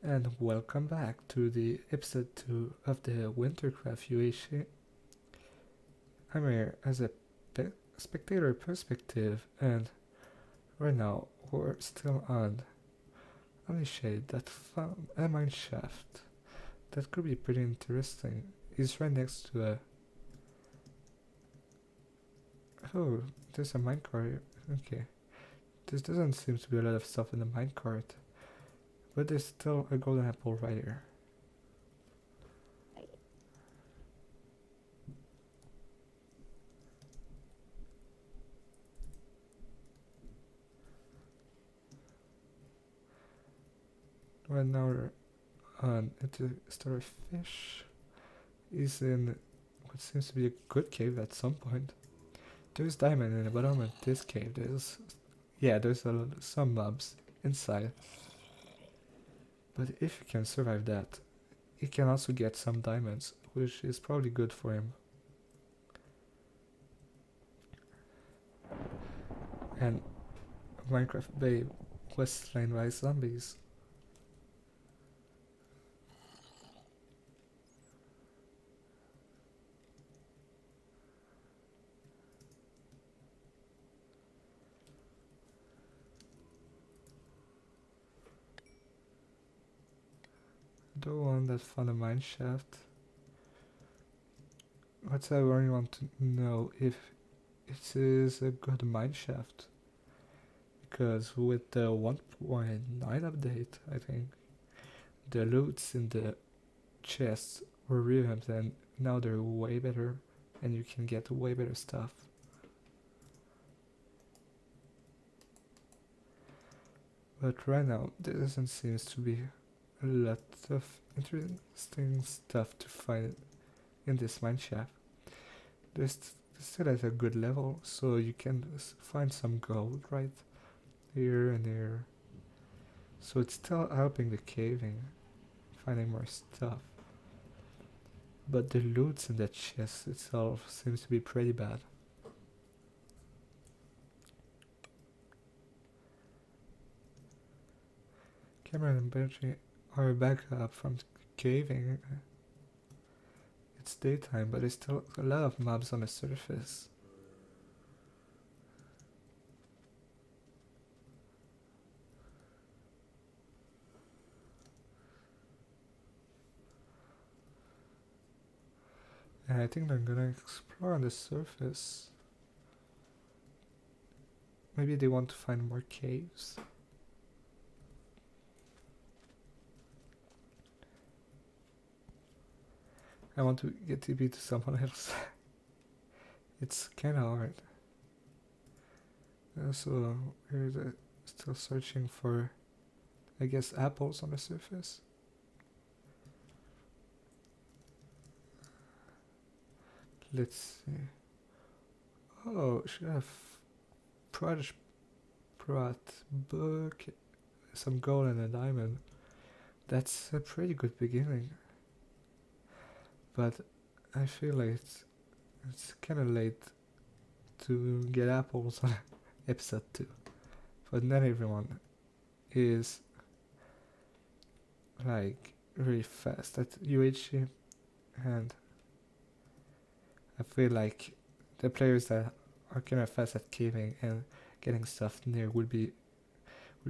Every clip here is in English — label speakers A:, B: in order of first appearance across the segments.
A: And welcome back to the episode 2 of the WinterCraft UHC. I'm here as a spectator perspective, and right now we're still on Shade that found a mine shaft. That could be pretty interesting. It's right next to a... Oh, there's a minecart. Okay. There doesn't seem to be a lot of stuff in the minecart, but there's still a golden apple right here. Right now we're on interstellar fish. Is in what seems to be a good cave at some point. There's diamond in the bottom of this cave. There's some mobs inside. But if you can survive that, you can also get some diamonds, which is probably good for him. And Minecraft Bay was slain by zombies. The one that found a mine shaft. What I really want to know if it is a good mine shaft. Because with the 1.9 update, I think, the loots in the chests were revamped and now they're way better and you can get way better stuff. But right now there doesn't seem to be a lot of interesting stuff to find in this mineshaft. There's still at a good level, so you can find some gold right here and there. So it's still helping the caving, finding more stuff. But the loot in the chest itself seems to be pretty bad. Cameron and Benji are back up from caving. It's daytime, but there's still a lot of mobs on the surface. And I think they're gonna explore on the surface. Maybe they want to find more caves. I want to get TP to someone else. It's kinda hard. So we're still searching for, I guess, apples on the surface. Let's see. Oh, should have brought book, some gold and a diamond. That's a pretty good beginning. But I feel like it's kind of late to get apples on episode 2. But not everyone is like really fast at UHC, and I feel like the players that are kind of fast at caving and getting stuff near would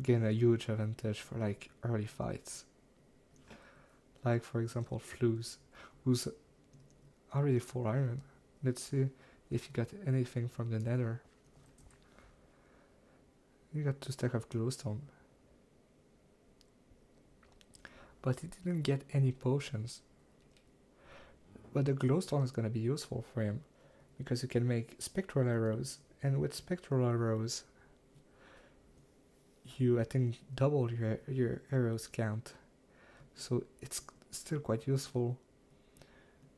A: gain a huge advantage for like early fights. Like for example Flues, who's already full iron. Let's see if you got anything from the nether. You got 2 stacks of glowstone. But he didn't get any potions. But the glowstone is gonna be useful for him, because you can make spectral arrows, and with spectral arrows you, I think, double your arrows count. So it's still quite useful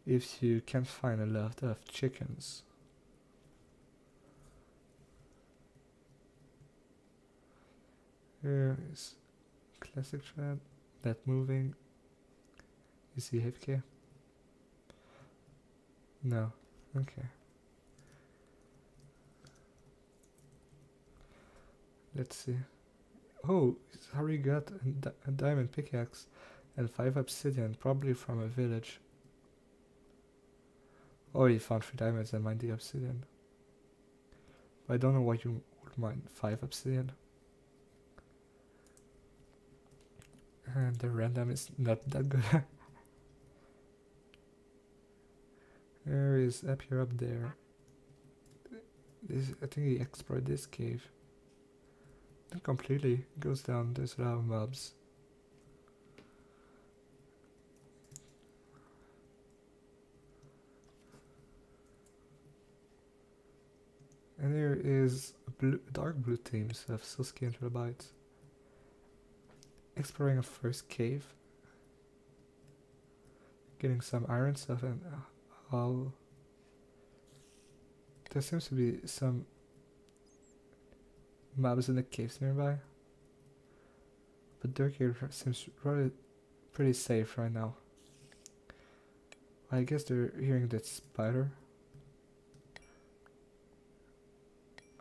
A: if you can't find a lot of chickens. Here is classic chat, that moving. Is he AFK? No. Okay. Let's see. Oh, he's already got a diamond pickaxe and 5 obsidian, probably from a village. Oh, he found 3 diamonds and mined the obsidian. But I don't know why you would mine 5 obsidian. And the random is not that good. There is up here, up there. I think he explored this cave. Not completely. Goes down, there's a lot of mobs. And here is dark blue teams of Suski and Trilobites. Exploring a first cave. Getting some iron stuff and all. There seems to be some mobs in the caves nearby. But Dark here seems really pretty safe right now. I guess they're hearing that spider.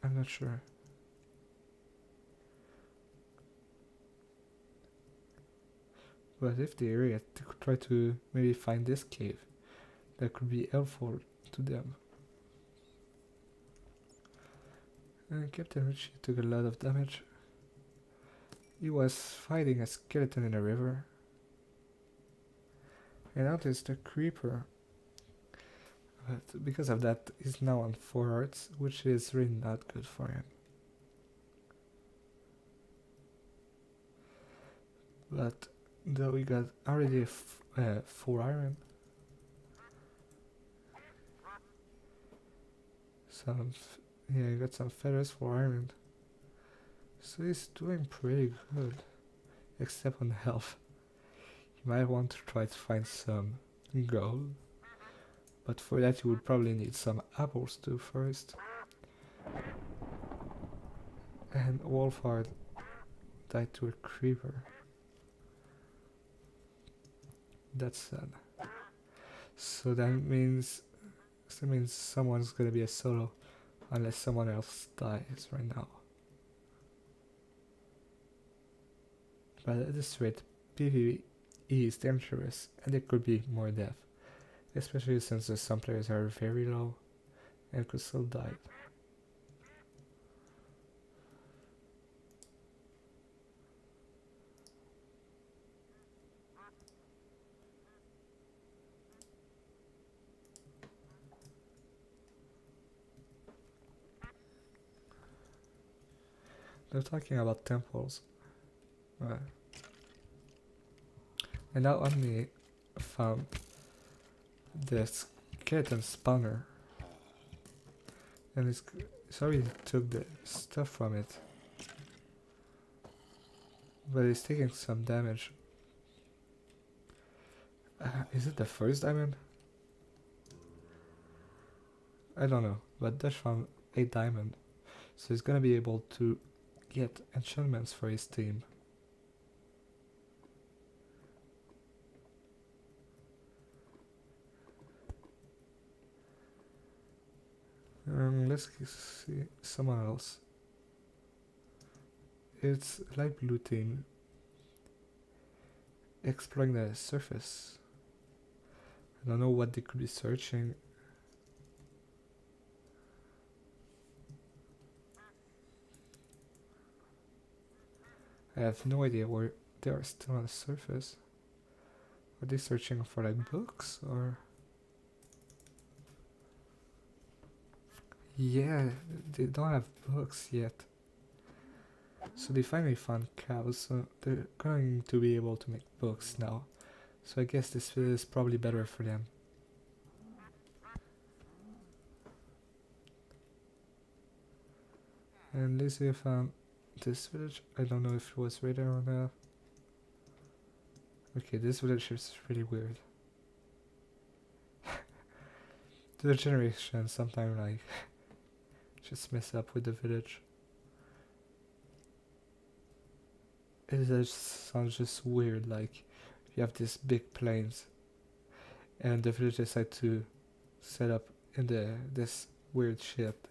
A: I'm not sure. But if the area try to maybe find this cave, that could be helpful to them. And Captain Richie took a lot of damage. He was fighting a skeleton in a river. And now there's the creeper. But because of that, he's now on 4 hearts, which is really not good for him. But though we got already 4 iron. Yeah, he got some feathers for iron. So he's doing pretty good. Except on health. You might want to try to find some gold. But for that you would probably need some apples too first. And Wolfhard died to a creeper. That's sad. So that means someone's gonna be a solo unless someone else dies right now. But at this rate, PvE is dangerous and there could be more death. Especially since some players are very low and could still die. They're talking about temples. And now only found the skeleton spawner. And sorry took the stuff from it. But it's taking some damage. Is it the first diamond? I don't know, but Dash found 8 diamond. So he's gonna be able to get enchantments for his team. Let's see someone else. It's light blue team exploring the surface. I don't know what they could be searching. I have no idea where they are still on the surface. Are they searching for like books or? Yeah, they don't have books yet. So they finally found cows, so they're going to be able to make books now. So I guess this is probably better for them. And Lizzie found this village. I don't know if it was radar or not. Okay, this village is really weird. The regeneration sometimes like just mess up with the village. It just sounds just weird, like you have these big plains and the village decide to set up in this weird ship.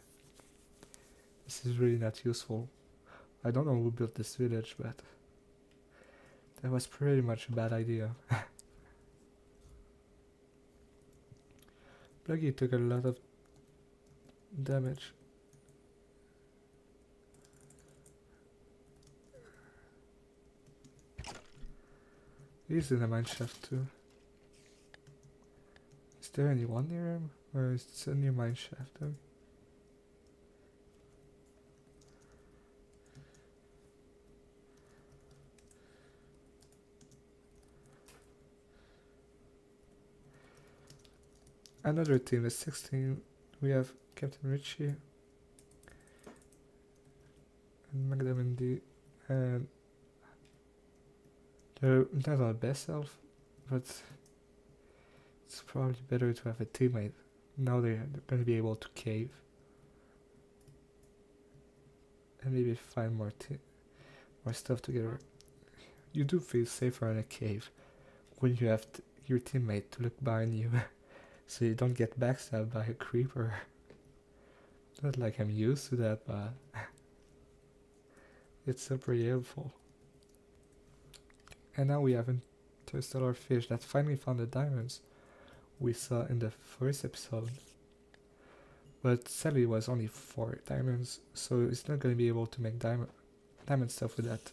A: This is really not useful. I don't know who built this village, but that was pretty much a bad idea. Pluggy took a lot of damage. He's in a mineshaft too. Is there anyone near him? Or is it a new mineshaft though? Another team is 16. We have Captain Richie and Magdalene D, and they're not our best self, but it's probably better to have a teammate. Now they're going to be able to cave and maybe find more stuff together. You do feel safer in a cave when you have your teammate to look behind you. So you don't get backstabbed by a creeper. Not like I'm used to that, but it's still pretty helpful. And now we have interstellar fish that finally found the diamonds we saw in the first episode. But sadly it was only 4 diamonds, so it's not going to be able to make diamond stuff with that.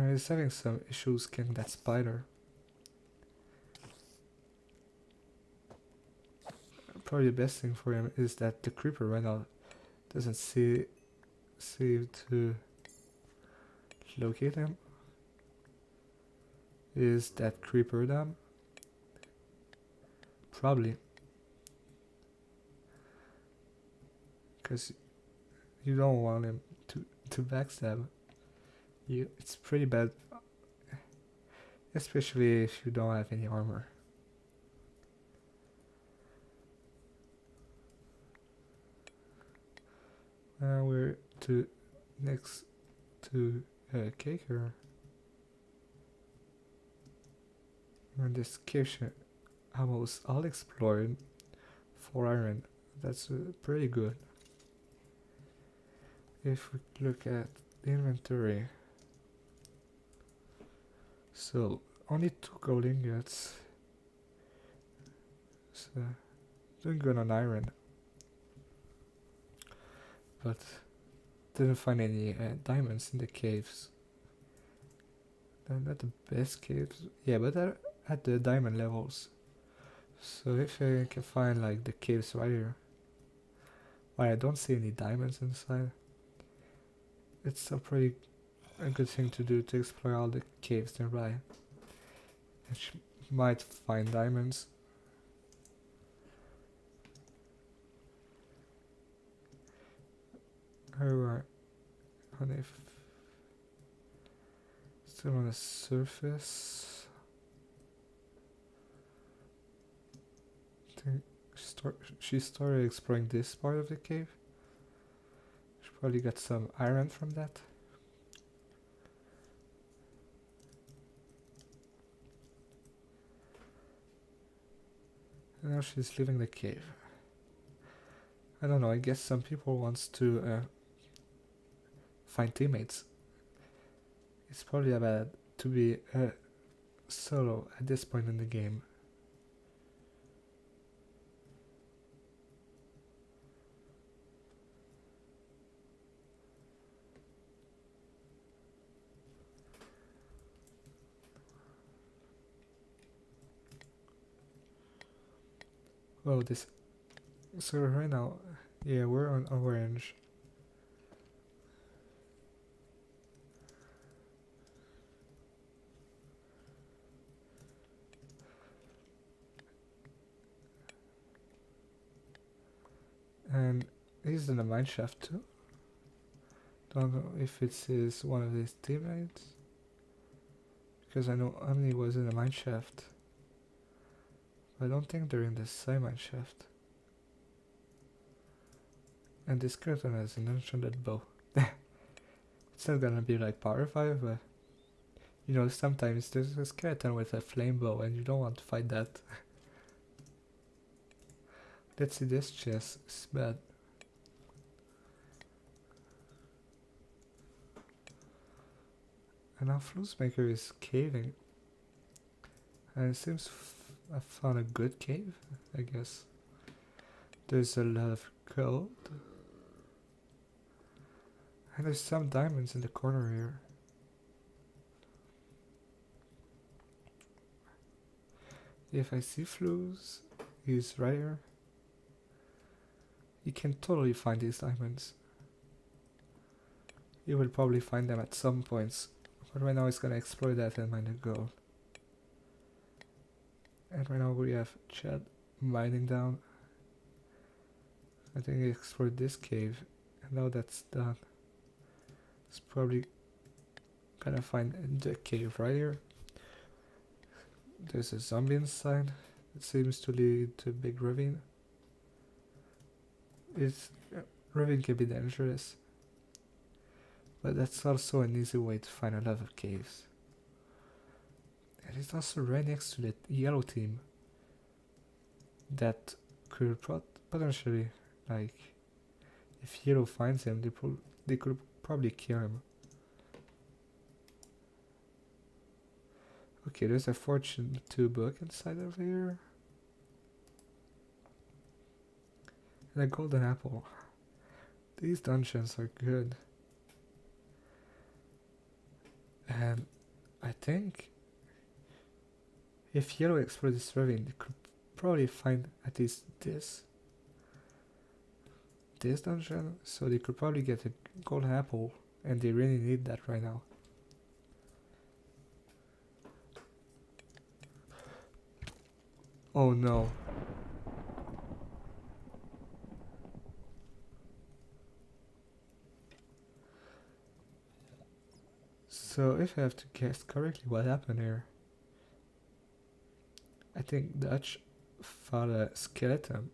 A: He's having some issues killing that spider. Probably the best thing for him is that the creeper right now doesn't seem to locate him. Is that creeper down? Probably. Because you don't want him to backstab you. It's pretty bad. Especially if you don't have any armor. We're next to Caker. And this cave almost all explored for iron. That's pretty good. If we look at the inventory, so only 2 gold ingots. So doing good on iron. But didn't find any diamonds in the caves. They're not the best caves. Yeah, but they're at the diamond levels. So if I can find like the caves right here. Well, I don't see any diamonds inside. It's a good thing to do to explore all the caves nearby. And might find diamonds. However, still on the surface. I think she started exploring this part of the cave. She probably got some iron from that. And now she's leaving the cave. I don't know, I guess some people wants to find teammates. It's probably bad to be solo at this point in the game. Oh, so right now, yeah, we're on orange. And he's in the mineshaft too. Don't know if it's one of his teammates. Because I know Omni was in the mineshaft. I don't think they're in the same mineshaft. And this skeleton has an enchanted bow. It's not gonna be like Power 5, but you know, sometimes there's a skeleton with a flame bow and you don't want to fight that. Let's see, this chest is bad. And now Flusemaker is caving. And it seems I found a good cave, I guess. There's a lot of gold. And there's some diamonds in the corner here. If I see Flus, he's right here. You can totally find these diamonds. You will probably find them at some points. But right now he's gonna explore that and mine the gold. And right now we have Chad mining down. I think he explored this cave. And now that's done. He's probably gonna find the cave right here. There's a zombie inside. It seems to lead to a big ravine. Ravine can be dangerous. But that's also an easy way to find a lot of caves. And it's also right next to the yellow team. That could potentially, like, if yellow finds him, they could probably kill him. Okay, there's a Fortune 2 book inside of here. And a golden apple. These dungeons are good. And I think if yellow explored this ravine, they could probably find at least this dungeon, so they could probably get a golden apple, and they really need that right now. Oh no. So if I have to guess correctly what happened here, I think Dutch found a skeleton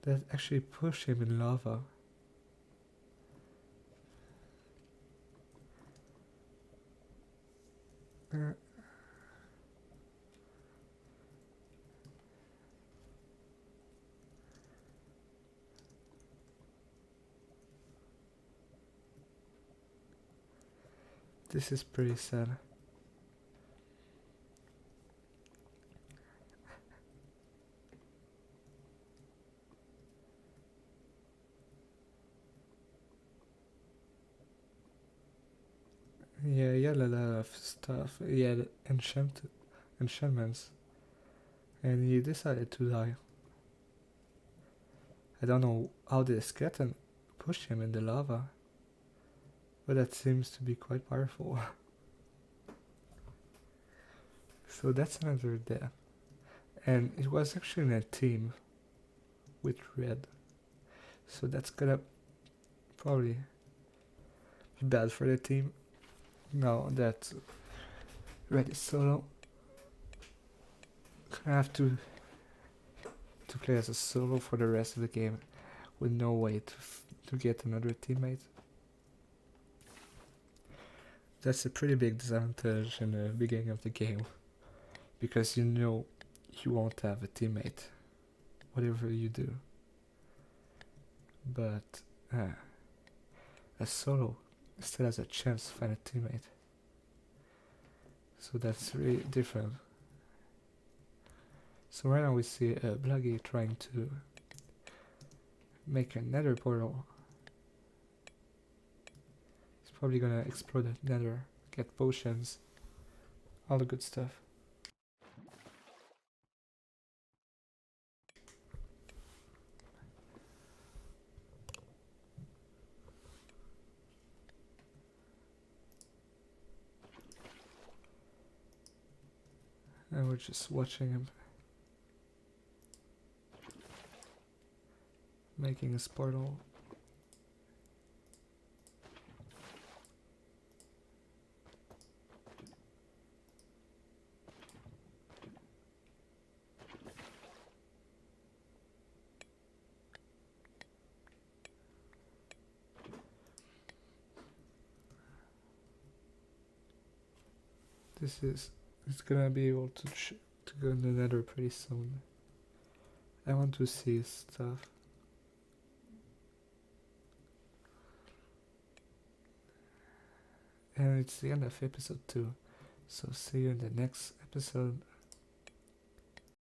A: that actually pushed him in lava. This is pretty sad. Yeah, he had a lot of stuff. He had enchantments. And he decided to die. I don't know how the skeleton pushed him in the lava. But that seems to be quite powerful. So that's another death. And it was actually in a team with red. So that's gonna probably be bad for the team. Now that red is solo, I have to play as a solo for the rest of the game with no way to get another teammate. That's a pretty big disadvantage in the beginning of the game, because you know you won't have a teammate, whatever you do. But a solo still has a chance to find a teammate. So that's really different. So right now we see Bluggy trying to make a nether portal. He's probably gonna explore the nether, get potions, all the good stuff. And we're just watching him making his portal. It's gonna be able to go in the nether pretty soon. I want to see his stuff. And it's the end of episode 2. So see you in the next episode